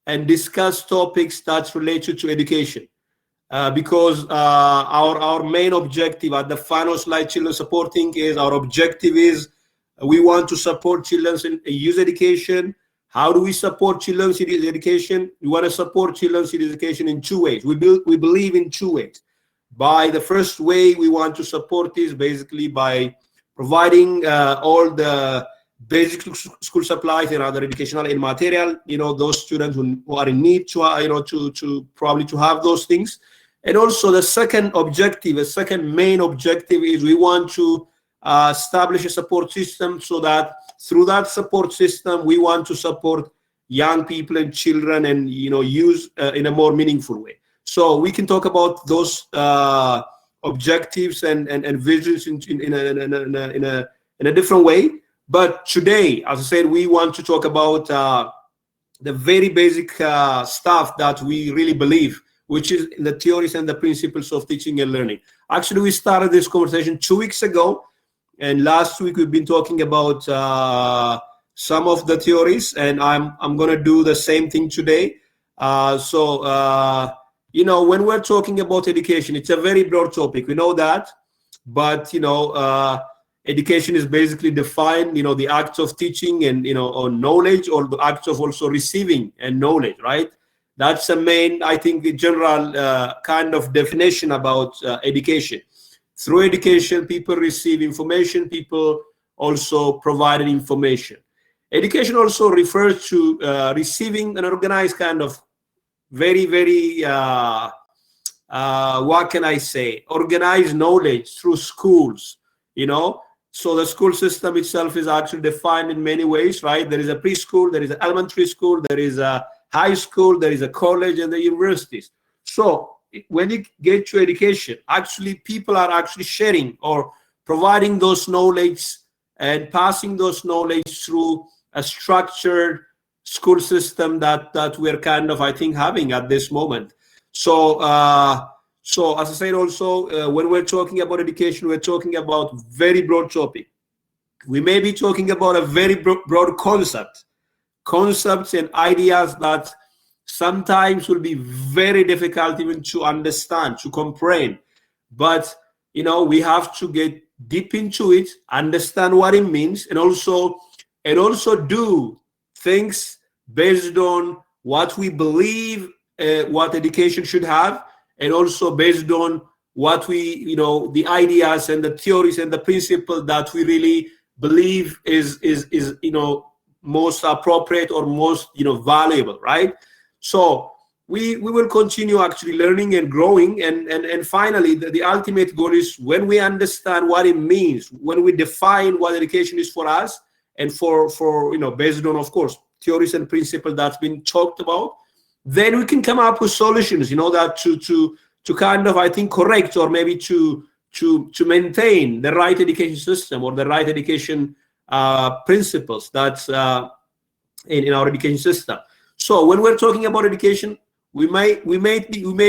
and discuss topics that's related to education. Because our main objective at the final slide, children supporting, is our objective is we want to support children in youth education. How do we support children's education? We want to support children's education in two ways. We believe in two ways. By the first way, we want to support is basically by providing all the basic school supplies and other educational and material. Those students who are in need to to probably to have those things. And also the second main objective is we want to establish a support system, so that through that support system we want to support young people and children and use in a more meaningful way. So we can talk about those objectives and visions in a different way. But today, as I said, we want to talk about the very basic stuff that we really believe, which is the theories and the principles of teaching and learning. Actually, we started this conversation 2 weeks ago, and last week we've been talking about some of the theories, and I'm going to do the same thing today. When we're talking about education, it's a very broad topic. We know that, but education is basically defined, the act of teaching and on knowledge, or the act of also receiving and knowledge, right? That's the main, I think, the general kind of definition about education. Through education, people receive information, people also provide information. Education also refers to receiving an organized kind of very, very, what can I say, organized knowledge through schools, So the school system itself is actually defined in many ways, right? There is a preschool, there is an elementary school, there is a high school, there is a college, and the universities. So when you get to education, actually people are actually sharing or providing those knowledge and passing those knowledge through a structured school system that we're kind of, I think, having at this moment. So as I said, also when we're talking about education, we're talking about very broad topic. We may be talking about a very broad concepts and ideas that sometimes will be very difficult even to understand, to comprehend. But we have to get deep into it, understand what it means, and also do things based on what we believe what education should have, and also based on what we the ideas and the theories and the principles that we really believe is most appropriate or most valuable, right? So we will continue actually learning and growing, and finally the ultimate goal is when we understand what it means, when we define what education is for us, and for based on, of course, theories and principles that's been talked about, then we can come up with solutions, that to kind of, I think, correct or maybe to maintain the right education system or the right education principles that's in our education system. So when we're talking about education, we may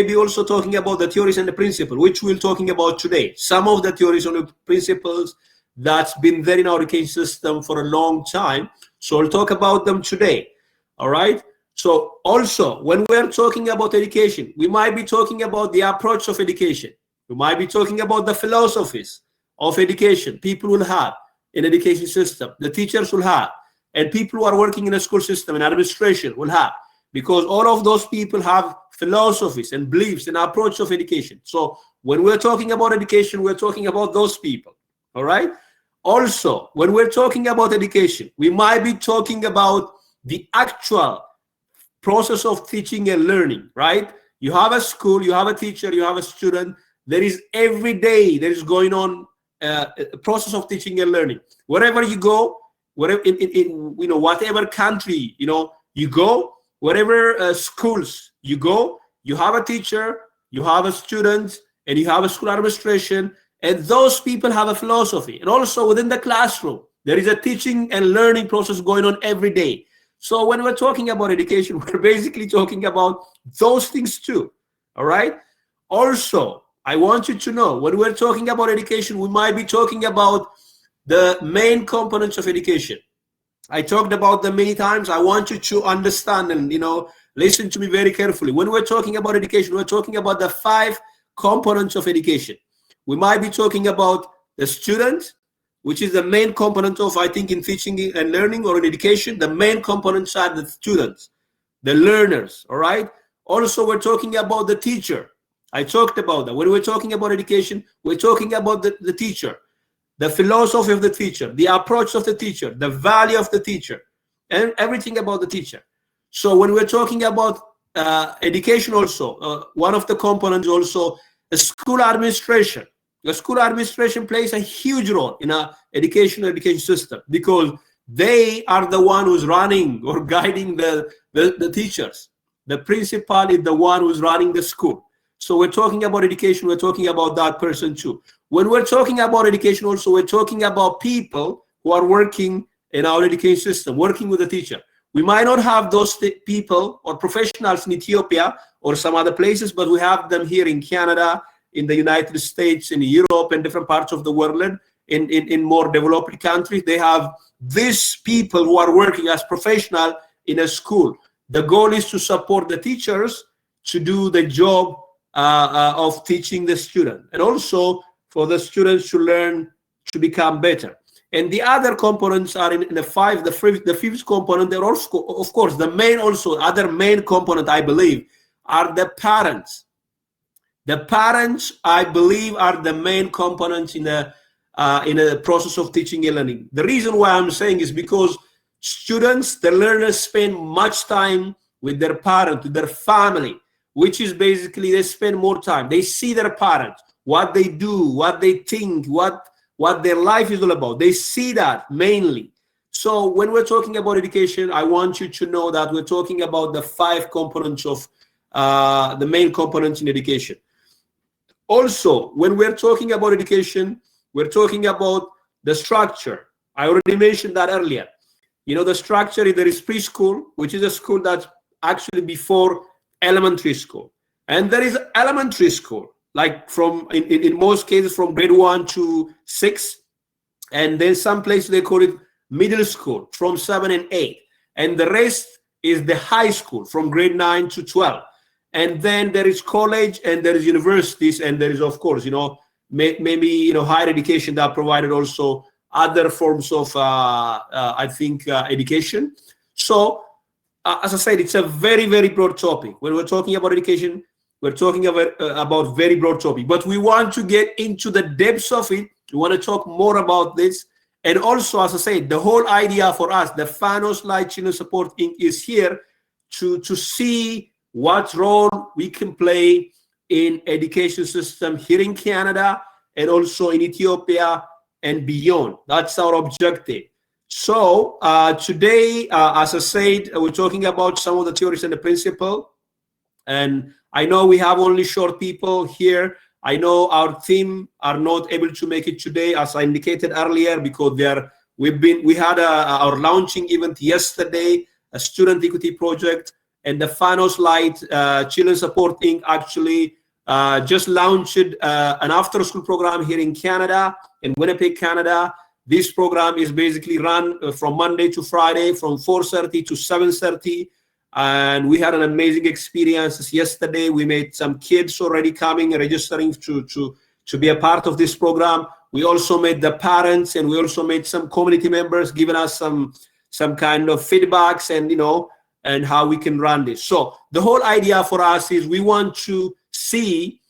be also talking about the theories and the principles, which we're talking about today. Some of the theories and the principles that's been there in our education system for a long time. So we'll talk about them today. All right. So also, when we're talking about education, we might be talking about the approach of education. We might be talking about the philosophies of education people will have in education system, the teachers will have, and people who are working in a school system and administration will have, because all of those people have philosophies and beliefs and approach of education. So when we're talking about education, we're talking about those people. All right. Also, when we're talking about education, we might be talking about the actual process of teaching and learning, right? You have a school, you have a teacher, you have a student. There is every day there is going on a process of teaching and learning. Wherever you go, whatever in whatever country you go, whatever schools you go, you have a teacher, you have a student, and you have a school administration, and those people have a philosophy. And also within the classroom, there is a teaching and learning process going on every day. So when we're talking about education, we're basically talking about those things too. All right. Also, I want you to know, when we're talking about education, we might be talking about the main components of education. I talked about them many times. I want you to understand and, listen to me very carefully. When we're talking about education, we're talking about the 5 components of education. We might be talking about the student, which is the main component of, I think, in teaching and learning or in education. The main components are the students, the learners, all right? Also, we're talking about the teacher. I talked about that. When we're talking about education, we're talking about the teacher, the philosophy of the teacher, the approach of the teacher, the value of the teacher, and everything about the teacher. So when we're talking about education also, one of the components also, the school administration. The school administration plays a huge role in our education system, because they are the one who's running or guiding the teachers. The principal is the one who's running the school. So we're talking about education, we're talking about that person too. When we're talking about education also, we're talking about people who are working in our education system, working with the teacher. We might not have those people or professionals in Ethiopia or some other places, but we have them here in Canada, in the United States, in Europe, and different parts of the world. In more developed countries, they have these people who are working as professionals in a school. The goal is to support the teachers to do the job of teaching the student, and also for the students to learn to become better. And the other components are in the 5. The fifth component, they're also, of course, the main, also other main component, I believe, are the parents. The parents, I believe, are the main components in a process of teaching and learning. The reason why I'm saying is because students, the learners, spend much time with their parents, with their family, which is basically they spend more time. They see their parents, what they do, what they think, what their life is all about. They see that mainly. So when we're talking about education, I want you to know that we're talking about the 5 components of the main components in education. Also, when we're talking about education, we're talking about the structure. I already mentioned that earlier. The structure, there is preschool, which is a school that's actually before elementary school. And there is elementary school, like in most cases from grade 1 to 6. And then some places they call it middle school from 7 and 8. And the rest is the high school from grade 9 to 12. And then there is college, and there is universities, and there is, of course, maybe higher education that provided also other forms of I think education. So as I said, it's a very, very broad topic. When we're talking about education, we're talking about very broad topic, but we want to get into the depths of it. We want to talk more about this. And also, as I said, the whole idea for us, the Fanos Light Children Support Inc. is here to see what role we can play in education system here in Canada and also in Ethiopia and beyond. That's our objective. So today, as I said, we're talking about some of the theories and the principle. And I know we have only short people here. I know our team are not able to make it today, as I indicated earlier, because we had our launching event yesterday, a student equity project, and the Fanos Light Children Support Inc. actually just launched an after-school program here in Canada, in Winnipeg, Canada. This program is basically run from Monday to Friday from 4:30 to 7:30. And we had an amazing experience yesterday. We made some kids already coming and registering to be a part of this program. We also made the parents, and we also made some community members giving us some kind of feedbacks and how we can run this. So the whole idea for us is we want to see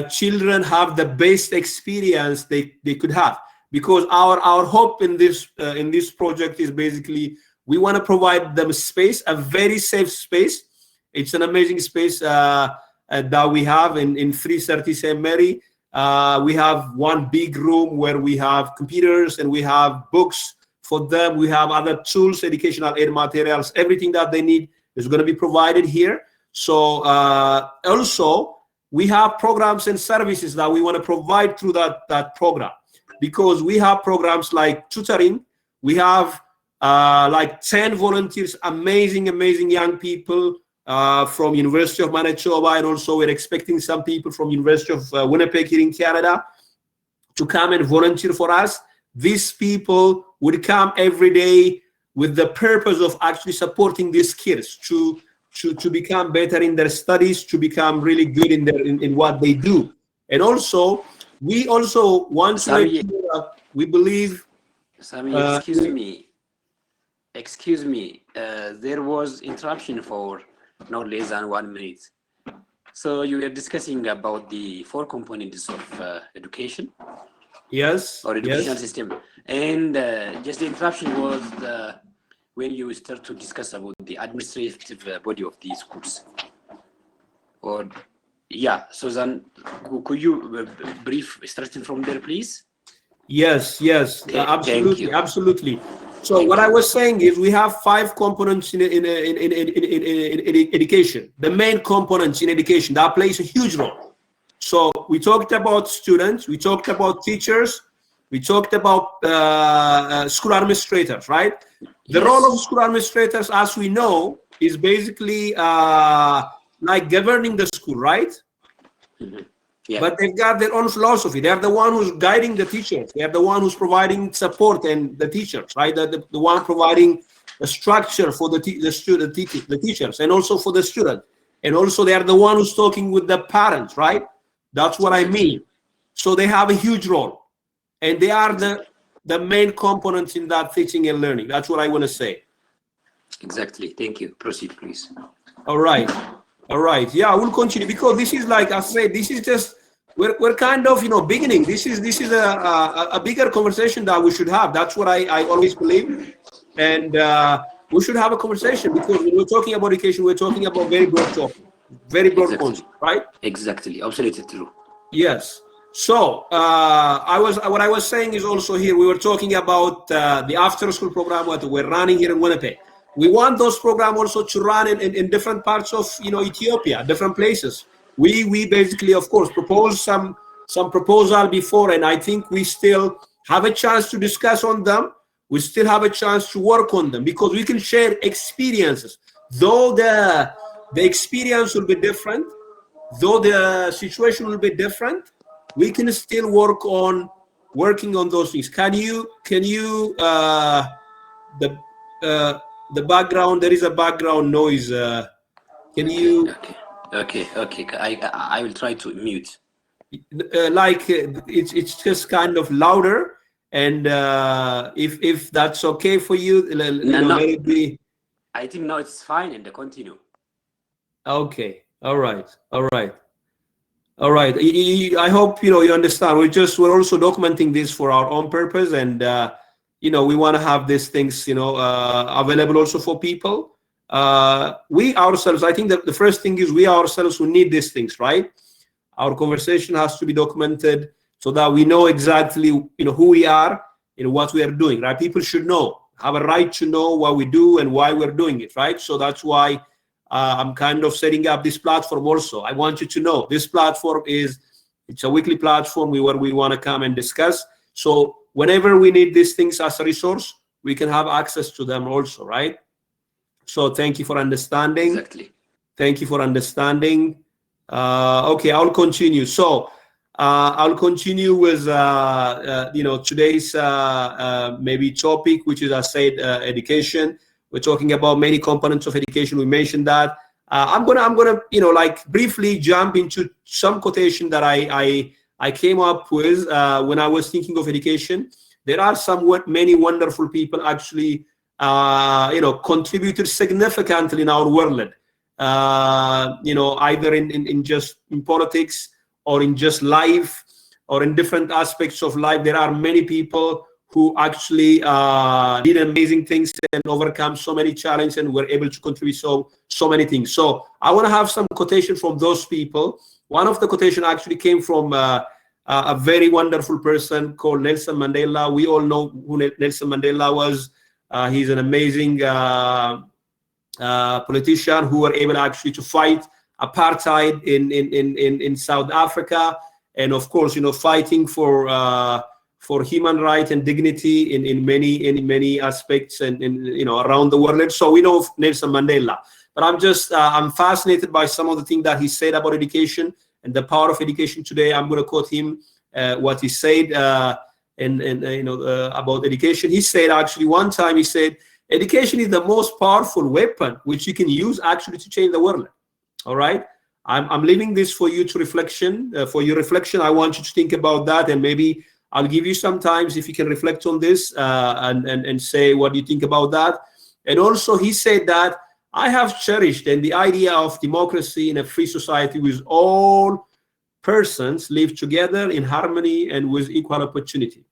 children have the best experience they could have, because our hope in this project is basically we want to provide them space, a very safe space. It's an amazing space that we have in 330 St. Mary. We have one big room where we have computers and we have books for them. We have other tools, educational aid materials, everything that they need is going to be provided here. So also we have programs and services that we want to provide through that program, because we have programs like tutoring. We have like 10 volunteers, amazing young people from University of Manitoba, and also we're expecting some people from University of Winnipeg here in Canada to come and volunteer for us. These people would come every day with the purpose of actually supporting these kids to become better in their studies, to become really good in what they do. And also, we also want to make sure that we believe. Sami, excuse me. There was interruption for no less than 1 minute. So you were discussing about the 4 components of education. Yes. Or educational system. And just the interruption was when you start to discuss about the administrative body of the schools. Or so then could you brief starting from there, please? Yes, absolutely, absolutely. So what I was saying is we have 5 components in education. The main components in education that plays a huge role. So we talked about students, we talked about teachers, we talked about school administrators, right? The role of school administrators, as we know, is basically like governing the school, right? But they've got their own philosophy. They're the one who's guiding the teachers. They're the one who's providing support and the teachers, right? The one providing the structure for the teachers, and also for the student. And also they are the one who's talking with the parents, right? That's what I mean. So they have a huge role, and they are the main components in that teaching and learning. That's what I want to say. Exactly. Thank you. Proceed, please. All right. Yeah, we'll continue, because this is, like I said, this is just we're kind of beginning. This is a bigger conversation that we should have. That's what I always believe, and we should have a conversation, because when we're talking about education, we're talking about very broad topic, very broad concept, right? Exactly. Absolutely true. Yes. So what I was saying is also here, we were talking about the after school program that we're running here in Winnipeg. We want those programs also to run in different parts of Ethiopia, different places. We basically, of course, propose some proposal before, and I think we still have a chance to discuss on them. We still have a chance to work on them, because we can share experiences. Though the experience will be different, though the situation will be different, we can still working on those things. Can you the background, there is a background noise. Can you? Okay. I will try to mute. It's just kind of louder, and if that's okay for you, let it be. I think now it's fine, and continue. Okay. All right. I hope you understand. We're also documenting this for our own purpose, and we want to have these things available also for people. We ourselves, I think that the first thing is we ourselves who need these things, right? Our conversation has to be documented so that we know exactly who we are and what we are doing, right? People should have a right to know what we do and why we're doing it, right? So that's why I'm kind of setting up this platform also. I want you to know this platform it's a weekly platform where we want to come and discuss. So whenever we need these things as a resource, we can have access to them also, right? So thank you for understanding. Exactly. Thank you for understanding. Okay, I'll continue. So I'll continue with today's maybe topic, which is, I said, education. We're talking about many components of education. We mentioned that. I'm gonna briefly jump into some quotation that I came up with when I was thinking of education. There are many wonderful people actually contributed significantly in our world. Either in politics, or in just life, or in different aspects of life. There are many people who actually did amazing things and overcome so many challenges and were able to contribute so many things. So I want to have some quotation from those people. One of the quotation actually came from a very wonderful person called Nelson Mandela. We all know who Nelson Mandela was. He's an amazing politician who were able actually to fight apartheid in South Africa, and of course fighting for human rights and dignity in many aspects and around the world. So we know of Nelson Mandela, but I'm fascinated by some of the things that he said about education and the power of education today. I'm going to quote him what he said about education. He said, actually, one time he said, Education is the most powerful weapon which you can use actually to change the world. All right. I'm leaving this for you to reflection. For your reflection, I want you to think about that, and maybe I'll give you some times if you can reflect on this and say what you think about that. And also, he said that I have cherished and the idea of democracy in a free society with all persons live together in harmony and with equal opportunity.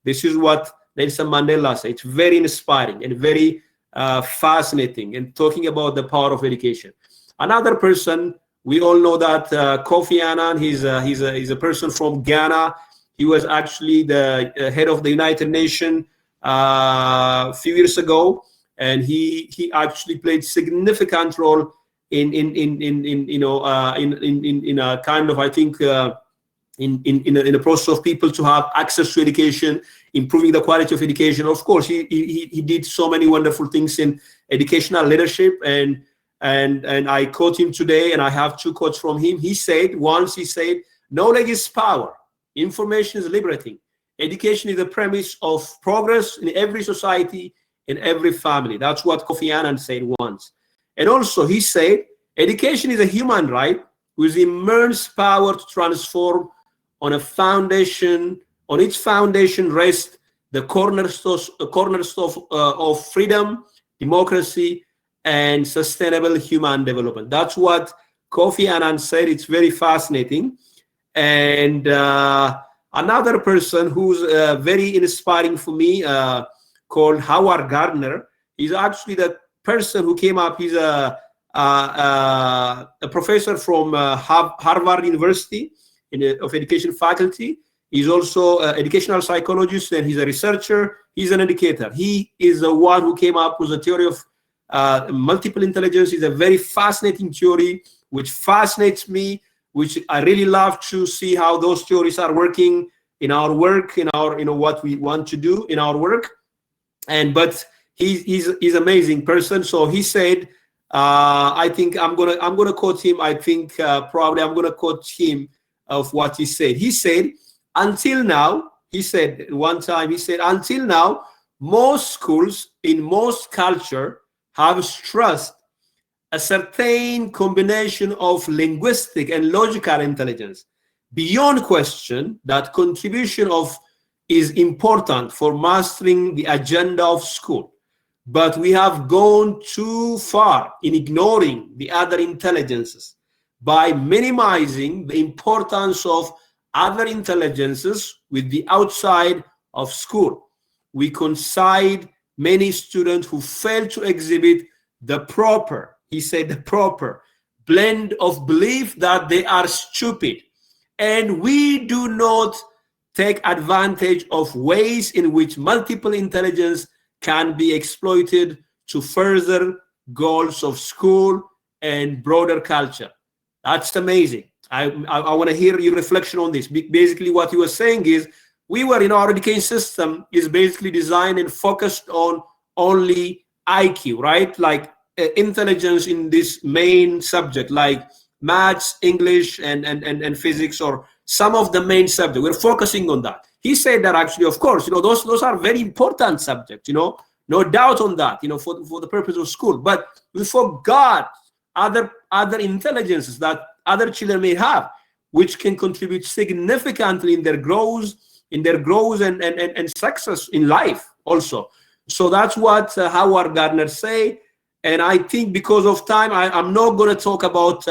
This is what Nelson Mandela said. It's very inspiring and very fascinating, and talking about the power of education. Another person, we all know that Kofi Annan, he's a person from Ghana. He was actually the head of the United Nations a few years ago, and he actually played significant role in a kind of, I think, in a process of people to have access to education, improving the quality of education. Of course, he did so many wonderful things in educational leadership, and I quote him today, and I have two quotes from him. He said, knowledge is power, information is liberating, education is the premise of progress in every society, in every family. That's what Kofi Annan said once. And also he said, education is a human right with immense power to transform. On its foundation rests the cornerstone of freedom, democracy, and sustainable human development. That's what Kofi Annan said. It's very fascinating. And another person who's very inspiring for me, called Howard Gardner, is actually the person who came up. He's a professor from Harvard University of education faculty. He's also an educational psychologist, and he's a researcher. He's an educator. He is the one who came up with a theory of multiple intelligence. Is a very fascinating theory, which fascinates me, which I really love to see how those theories are working in our work, in our, what we want to do in our work. But he's amazing person. So he said, I think I'm gonna quote him. I think probably I'm gonna quote him of what he said. He said, until now, he said one time, he said, until now, most schools in most culture have stressed a certain combination of linguistic and logical intelligence. Beyond question, that contribution is important for mastering the agenda of school. But we have gone too far in ignoring the other intelligences by minimizing the importance of other intelligences with the outside of school. We concede many students who fail to exhibit the proper, he said, the proper blend of belief that they are stupid. And we do not take advantage of ways in which multiple intelligence can be exploited to further goals of school and broader culture. That's amazing. I want to hear your reflection on this. Basically, what he was saying is, our education system is basically designed and focused on only IQ, right? Like intelligence in this main subject, like maths, English, and physics, or some of the main subjects. We're focusing on that. He said that actually, of course, those are very important subjects, no doubt on that, for the purpose of school. But we forgot other intelligences that other children may have, which can contribute significantly in their growth and success in life also. So that's what Howard Gardner say. And I think because of time, I'm not going to talk about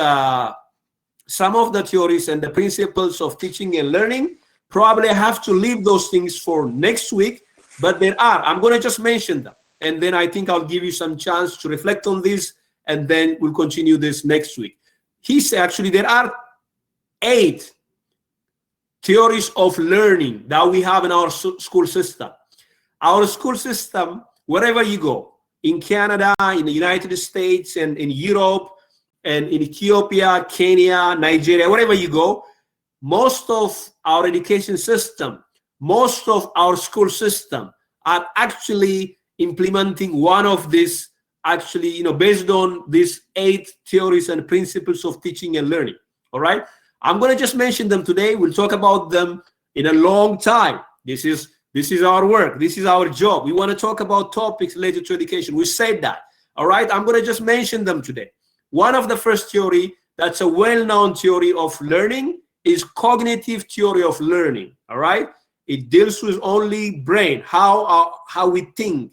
some of the theories and the principles of teaching and learning. Probably I have to leave those things for next week, but I'm going to just mention them. And then I think I'll give you some chance to reflect on this, and then we'll continue this next week. He said, actually, there are 8 theories of learning that we have in our school system. Our school system, wherever you go, in Canada, in the United States, and in Europe, and in Ethiopia, Kenya, Nigeria, wherever you go, most of our education system, most of our school system are actually implementing one of these, based on these 8 theories and principles of teaching and learning. All right. I'm going to just mention them today. We'll talk about them in a long time. This is This is our work. This is our job. We want to talk about topics related to education. We said that. All right. I'm going to just mention them today. One of the first theory that's a well-known theory of learning is cognitive theory of learning. All right. It deals with only brain, how we think,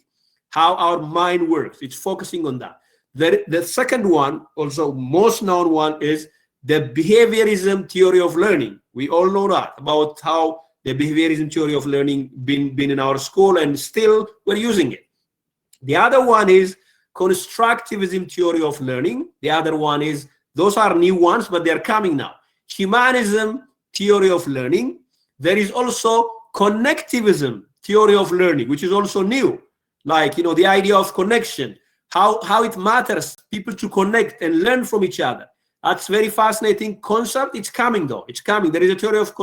how our mind works. It's focusing on that. The second one, also most known one, is the behaviorism theory of learning. We all know that about how the behaviorism theory of learning been in our school, and still we're using it. The other one is constructivism theory of learning. The other one is, those are new ones, but they're coming now. Humanism theory of learning. There is also connectivism theory of learning, which is also new. Like, you know, the idea of connection, how it matters people to connect and learn from each other. That's very fascinating concept. It's coming though. It's coming. There is a theory of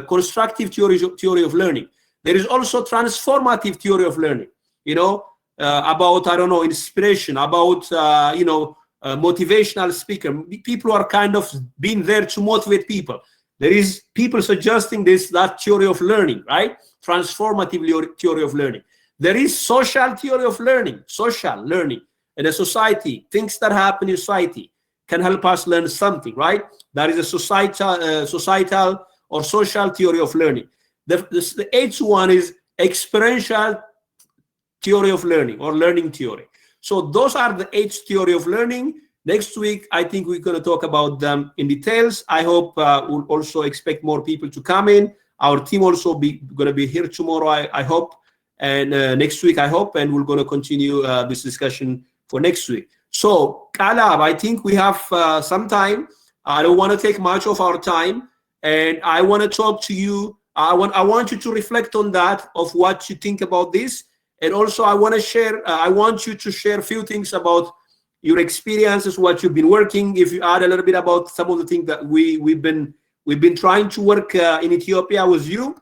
constructive theory of learning. There is also transformative theory of learning. You know, about, I don't know, inspiration, about motivational speaker. People are kind of being there to motivate people. There is people suggesting that theory of learning, right? Transformative theory of learning. There is social theory of learning, social learning in a society. Things that happen in society can help us learn something, right? That is a societal or social theory of learning. The eighth one is experiential theory of learning or learning theory. So those are the 8 theory of learning. Next week, I think we're going to talk about them in details. I hope we'll also expect more people to come in. Our team also going to be here tomorrow, I hope, and next week, I hope, and we're going to continue this discussion for next week. So, Kalab, I think we have some time. I don't want to take much of our time, and I want to talk to you. I want you to reflect on that, of what you think about this, and also I want to share. I want you to share a few things about your experiences, what you've been working. If you add a little bit about some of the things that we've been trying to work in Ethiopia with you.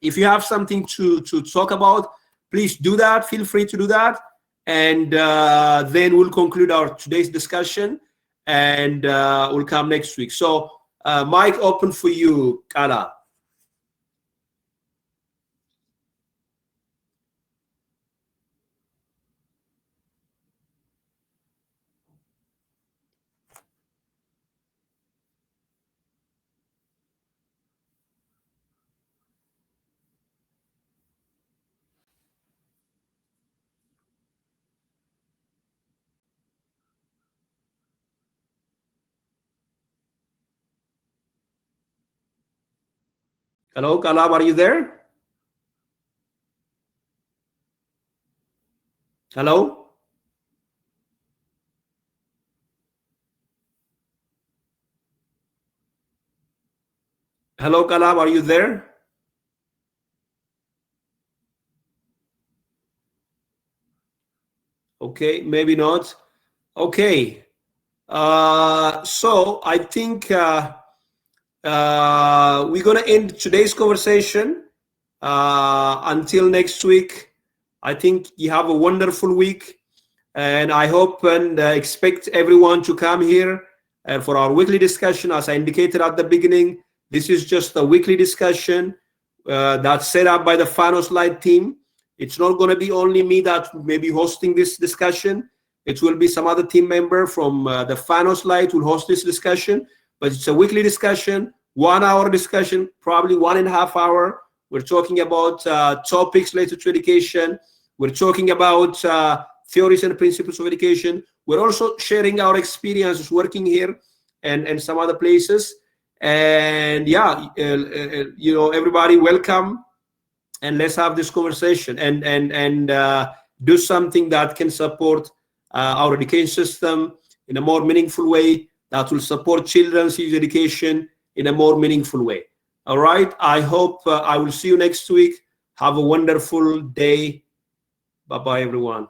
If you have something to talk about, please do that. Feel free to do that, and then we'll conclude our today's discussion, and we'll come next week. So, mic open for you, Kala. Hello, Kalab, are you there? Hello? Hello, Kalab, are you there? Okay, maybe not. Okay. So I think we're going to end today's conversation. Until next week, I think you have a wonderful week, and I hope and expect everyone to come here for our weekly discussion. As I indicated at the beginning, this is just a weekly discussion that's set up by the Fanos Light team. It's not going to be only me that may be hosting this discussion. It will be some other team member from the Fanos Light will host this discussion, but it's a weekly discussion, 1 hour discussion, probably 1.5 hours. We're talking about topics related to education. We're talking about theories and principles of education. We're also sharing our experiences working here and some other places. And yeah, everybody welcome, and let's have this conversation and do something that can support our education system in a more meaningful way, that will support children's education in a more meaningful way. All right. I hope I will see you next week. Have a wonderful day. Bye-bye, everyone.